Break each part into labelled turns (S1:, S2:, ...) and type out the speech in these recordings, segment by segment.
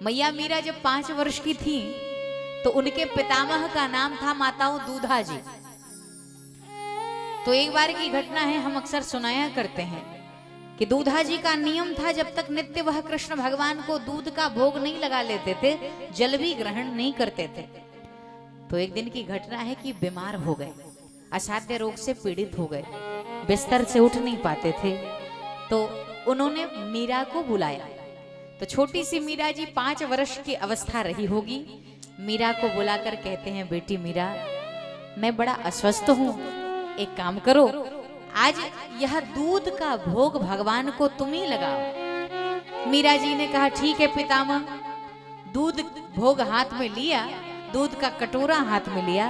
S1: मैया मीरा जब 5 वर्ष की थी तो उनके पितामह का नाम था माताओं दूधा जी। तो एक बार की घटना है, हम अक्सर सुनाया करते हैं कि दूधा जी का नियम था, जब तक नित्य वह कृष्ण भगवान को दूध का भोग नहीं लगा लेते थे, जल भी ग्रहण नहीं करते थे। तो एक दिन की घटना है कि बीमार हो गए, असाध्य रोग से पीड़ित हो गए, बिस्तर से उठ नहीं पाते थे। तो उन्होंने मीरा को बुलाया। तो छोटी सी मीरा जी 5 वर्ष की अवस्था रही होगी। मीरा को बुलाकर कहते हैं, बेटी मीरा, मैं बड़ा अस्वस्थ हूं, एक काम करो, आज यह दूध का भोग भगवान को तुम ही लगाओ। मीरा जी ने कहा, ठीक है पितामह। दूध भोग हाथ में लिया, दूध का कटोरा हाथ में लिया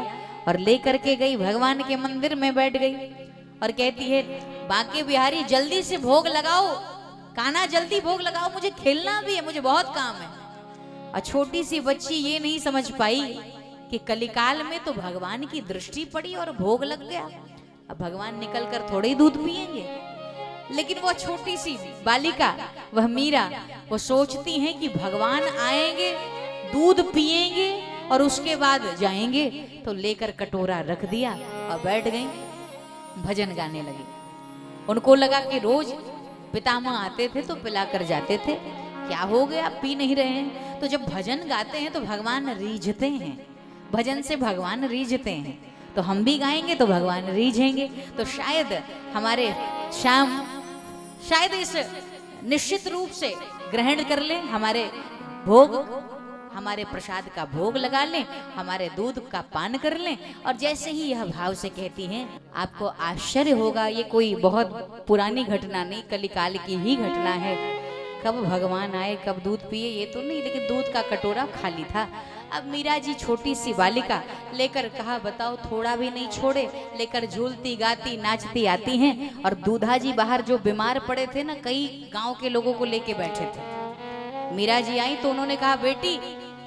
S1: और लेकर के गई, भगवान के मंदिर में बैठ गई और कहती है, बांके बिहारी जल्दी से भोग लगाओ, कान्हा जल्दी भोग लगाओ, मुझे खेलना भी है, मुझे बहुत काम है। और छोटी सी बच्ची ये नहीं समझ पाई कि कलिकाल में तो भगवान की दृष्टि पड़ी और भोग लग गया, अब भगवान निकल कर थोड़े ही दूध पिएंगे। लेकिन वो छोटी सी बालिका, वह मीरा, वो सोचती हैं कि भगवान आएंगे, दूध पिएंगे और उसके बाद जाएंगे। तो लेकर कटोरा रख दिया और बैठ गई, भजन गाने लगी। उनको लगा कि रोज पितामह आते थे तो पिला कर जाते थे, क्या हो गया, पी नहीं रहे हैं। तो जब भजन गाते हैं तो भगवान रीझते हैं, भजन से भगवान रीझते हैं, तो हम भी गाएंगे तो भगवान रीझेंगे। तो शायद हमारे श्याम शायद इस निश्चित रूप से ग्रहण कर लें, हमारे भोग, हमारे प्रसाद का भोग लगा लें, हमारे दूध का पान कर लें। और जैसे ही यह भाव से कहती हैं, आपको आश्चर्य होगा, ये कोई बहुत पुरानी घटना नहीं, कलिकाल की ही घटना है। कब भगवान आए, कब दूध पिए ये तो नहीं, लेकिन दूध का कटोरा खाली था। अब मीरा जी छोटी सी बालिका लेकर, कहा बताओ, थोड़ा भी नहीं छोड़े, लेकर झूलती गाती नाचती आती हैं। और दूधा जी बाहर जो बीमार पड़े थे ना, कई गांव के लोगों को लेके बैठे थे। मीरा जी आई तो उन्होंने कहा, बेटी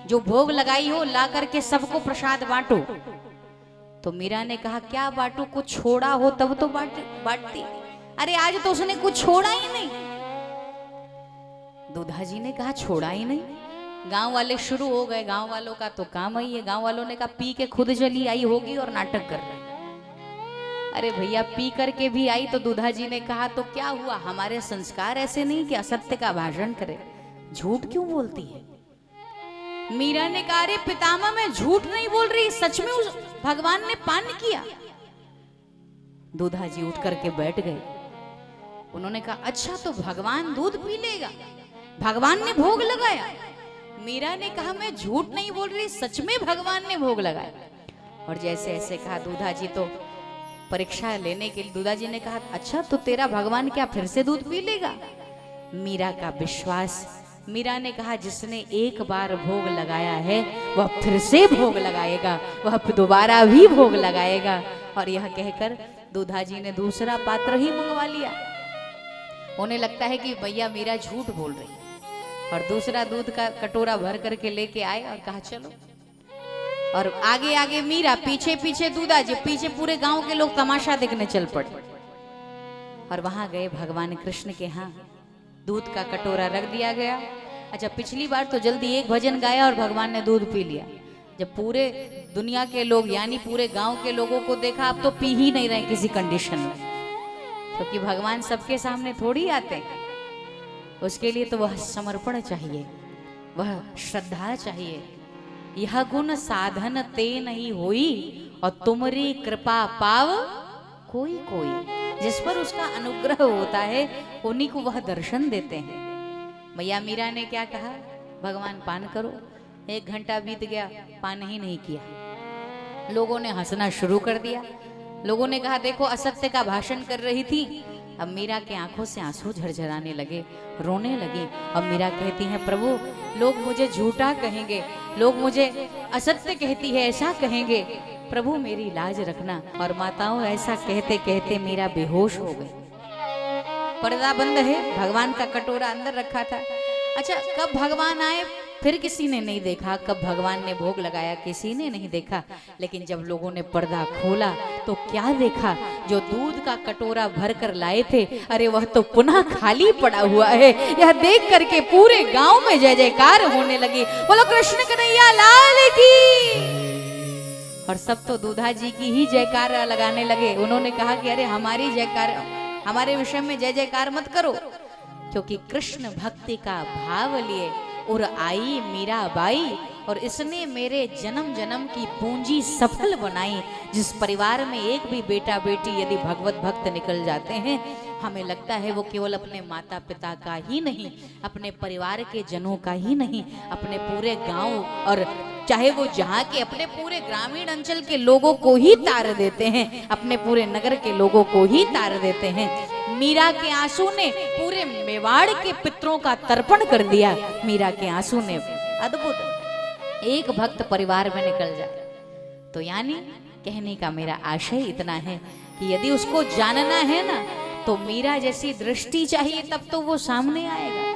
S1: जो भोग लगाई हो ला करके सबको प्रसाद बांटो। तो मीरा ने कहा, क्या बांटू, कुछ छोड़ा हो तब तो बांटती। अरे आज तो उसने कुछ छोड़ा ही नहीं। दूधा जी ने कहा, छोड़ा ही नहीं। गांव वाले शुरू हो गए, गांव वालों का तो काम ही है। गांव वालों ने कहा, पी के खुद चली आई होगी और नाटक कर रही। अरे भैया, पी करके भी आई। तो दूधा जी ने कहा, तो क्या हुआ, हमारे संस्कार ऐसे नहीं कि असत्य का भाषण करे, झूठ क्यों बोलती है। मीरा ने कहा, अरे पितामह, मैं झूठ नहीं बोल रही, सच में उस भगवान ने पान किया। दूधा जी उठ करके बैठ गए। उन्होंने कहा, अच्छा तो भगवान दूध पी लेगा, भगवान ने भोग लगाया। मीरा ने कहा, मैं झूठ नहीं बोल रही, सच में भगवान ने भोग लगाया। और जैसे ऐसे कहा, दूधा जी तो परीक्षा लेने के लिए, दूधा जी ने कहा, अच्छा तो तेरा भगवान क्या फिर से दूध पी लेगा। मीरा का विश्वास, मीरा ने कहा, जिसने एक बार भोग लगाया है वह फिर से भोग लगाएगा, वह दोबारा भी भोग लगाएगा। और यह कहकर दूधा जी ने दूसरा पात्र ही मंगवा लिया। उन्हें लगता है कि भैया मीरा झूठ बोल रही, और दूसरा दूध का कटोरा भर करके लेके आए और कहा चलो। और आगे आगे मीरा, पीछे पीछे दूधा जी, पीछे पूरे गांव के लोग तमाशा देखने चल पड़े। और वहां गए भगवान कृष्ण के यहाँ, दूध का कटोरा रख दिया गया। अच्छा, पिछली बार तो जल्दी एक भजन गाया और भगवान ने दूध पी लिया। जब पूरे दुनिया के लोग, यानी पूरे गांव के लोगों को देखा, अब तो पी ही नहीं रहे किसी कंडीशन में, क्योंकि भगवान सबके सामने थोड़ी आते हैं। उसके लिए तो वह समर्पण चाहिए, वह श्रद्धा चाहिए। यह गुण साधन ते नहीं होई, और तुमरी कृपा पाव कोई कोई। जिस पर उसका अनुग्रह होता है उन्हीं को वह दर्शन देते हैं। मैया मीरा ने क्या कहा, भगवान पान करो। 1 घंटा बीत गया, पान ही नहीं किया। लोगों ने हंसना शुरू कर दिया। लोगों ने कहा, देखो असत्य का भाषण कर रही थी। अब मीरा के आंखों से आंसू झरझराने लगे, रोने लगी। अब मीरा कहती हैं, प्रभु लोग मुझे झूठा कहेंगे, लोग मुझे असत्य कहती है ऐसा कहेंगे, प्रभु मेरी लाज रखना। और माताओं, ऐसा कहते कहते मीरा बेहोश हो गई। पर्दा बंद है, भगवान का कटोरा अंदर रखा था। अच्छा, कब भगवान आए फिर किसी ने नहीं देखा, कब भगवान ने भोग लगाया किसी ने नहीं देखा। लेकिन जब लोगों ने पर्दा खोला तो क्या देखा, जो दूध का कटोरा भर कर लाए थे, अरे वह तो पुनः खाली पड़ा हुआ है। यह देख करके पूरे गांव में जय जयकार होने लगी। बोलो कृष्ण कन्हैया लाल की। और सब तो दूधा जी की ही जयकार लगाने लगे। उन्होंने कहा कि अरे हमारी जयकार, हमारे विषय में जय जयकार मत करो, क्योंकि कृष्ण भक्ति का भाव लिए और आई मीराबाई, और इसने मेरे जन्म जन्म की पूंजी सफल बनाई। जिस परिवार में एक भी बेटा बेटी यदि भगवत भक्त निकल जाते हैं, हमें लगता है वो केवल अपने माता पिता का ही नहीं, अपने परिवार के जनों का ही नहीं, अपने पूरे गांव और चाहे वो जहाँ के अपने पूरे ग्रामीण अंचल के लोगों को ही तार देते हैं, अपने पूरे नगर के लोगों को ही तार देते हैं। मीरा के आंसू ने पूरे मेवाड़ के पितरों का तर्पण कर दिया। मीरा के आंसू ने, अद्भुत। एक भक्त परिवार में निकल जाए तो यानी कहने का मेरा आशय इतना है कि यदि उसको जानना है ना, तो मीरा जैसी दृष्टि चाहिए, तब तो वो सामने आएगा।